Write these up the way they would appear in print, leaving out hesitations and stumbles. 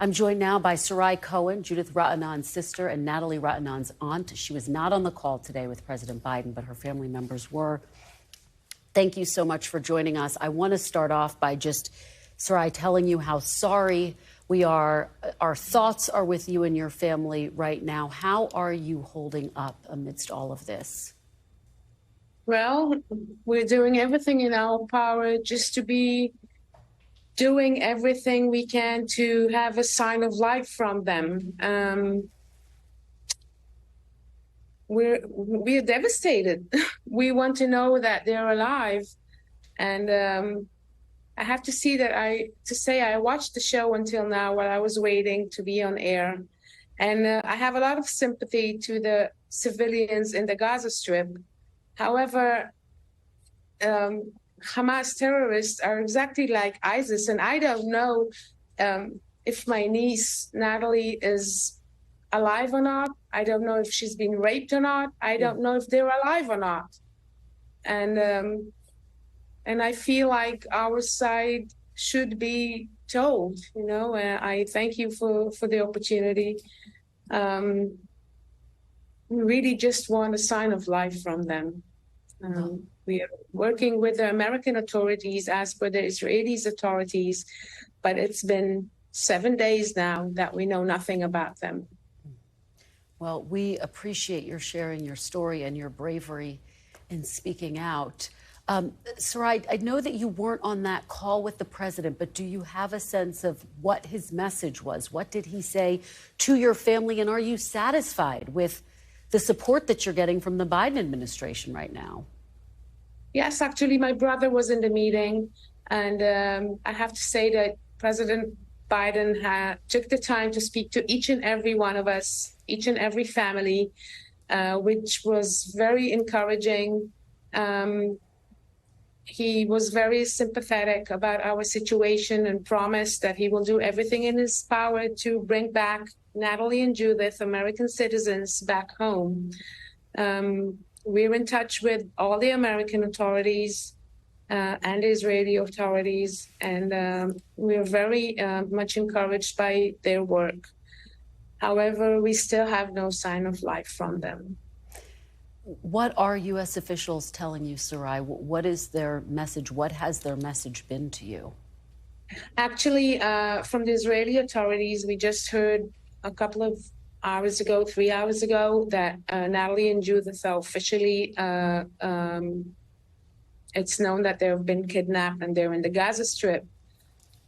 I'm joined now by Saray Cohen, Judith Ra'anan's sister and Natalie Ra'anan's aunt. She was not on the call today with President Biden, but her family members were. Thank you so much for joining us. I want to start off by just, Saray, telling you how sorry we are. Our thoughts are with you and your family right now. How are you holding up amidst all of this? Well, we're doing everything in our power just to be doing everything we can to have a sign of life from them. We're devastated. We want to know that they're alive. And I have to say I watched the show until now while I was waiting to be on air. And I have a lot of sympathy to the civilians in the Gaza Strip. However, Hamas terrorists are exactly like ISIS, and I don't know if my niece Natalie is alive or not. I don't know if she's been raped or not. I don't know if they're alive or not. And I feel like our side should be told. You know, I thank you for the opportunity. We really just want a sign of life from them. We are working with the American authorities as per the Israeli authorities, but it's been 7 days now that we know nothing about them. Well, we appreciate your sharing your story and your bravery in speaking out. Saray, I know that you weren't on that call with the president, but do you have a sense of what his message was? What did he say to your family? And are you satisfied with the support that you're getting from the Biden administration right now? Yes, actually, my brother was in the meeting, and I have to say that President Biden took the time to speak to each and every one of us, each and every family, which was very encouraging. He was very sympathetic about our situation and promised that he will do everything in his power to bring back Natalie and Judith, American citizens, back home. We're in touch with all the American authorities and Israeli authorities, and we're very much encouraged by their work. However, we still have no sign of life from them. What are U.S. officials telling you, Saray? What is their message? What has their message been to you? Actually, from the Israeli authorities, we just heard a couple of hours ago, 3 hours ago, that Natalie and Judith are officially, it's known that they've been kidnapped and they're in the Gaza Strip.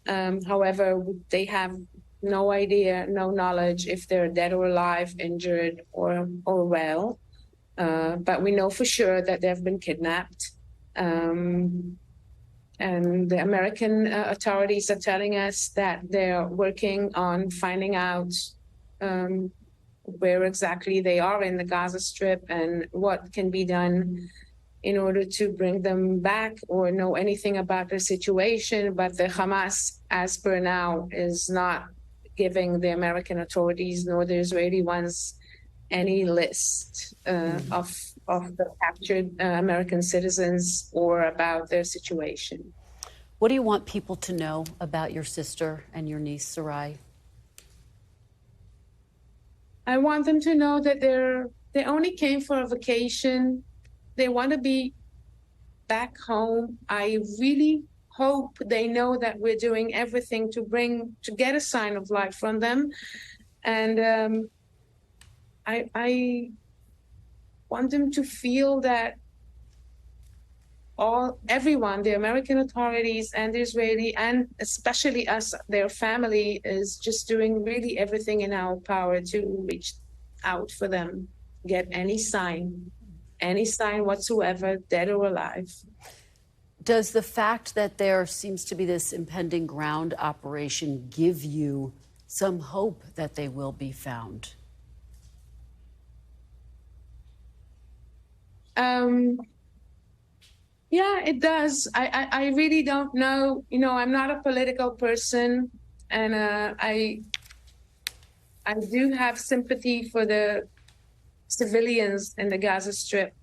However, they have no idea, no knowledge if they're dead or alive, injured or well. But we know for sure that they've been kidnapped. And the American authorities are telling us that they're working on finding out where exactly they are in the Gaza Strip and what can be done in order to bring them back or know anything about their situation. But the Hamas, as per now, is not giving the American authorities nor the Israeli ones any list of the captured American citizens or about their situation. What do you want people to know about your sister and your niece, Saray? I want them to know that they only came for a vacation. They want to be back home. I really hope they know that we're doing everything to get a sign of life from them. And I want them to feel that everyone, the American authorities and the Israeli, and especially us, their family, is just doing really everything in our power to reach out for them, get any sign whatsoever, dead or alive. Does the fact that there seems to be this impending ground operation give you some hope that they will be found? Yeah, it does. I really don't know. You know, I'm not a political person, and I do have sympathy for the civilians in the Gaza Strip.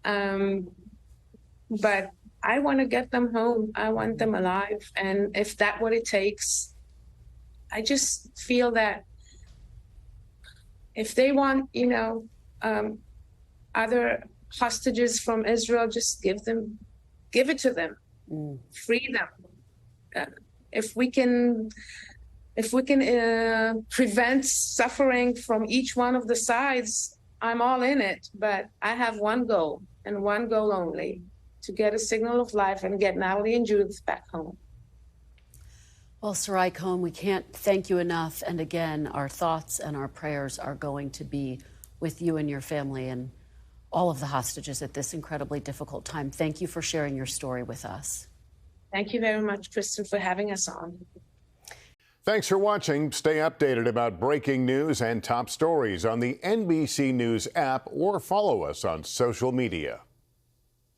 But I want to get them home. I want them alive. And if that's what it takes, I just feel that if they want, other hostages from Israel, just give it to them, free them. If we can prevent suffering from each one of the sides, I'm all in it. But I have one goal and one goal only: to get a signal of life and get Natalie and Judith back home. Well, Saray Cohen, we can't thank you enough. And again, our thoughts and our prayers are going to be with you and your family and all of the hostages at this incredibly difficult time. Thank you for sharing your story with us. Thank you very much, Kristen, for having us on. Thanks for watching. Stay updated about breaking news and top stories on the NBC News app or follow us on social media.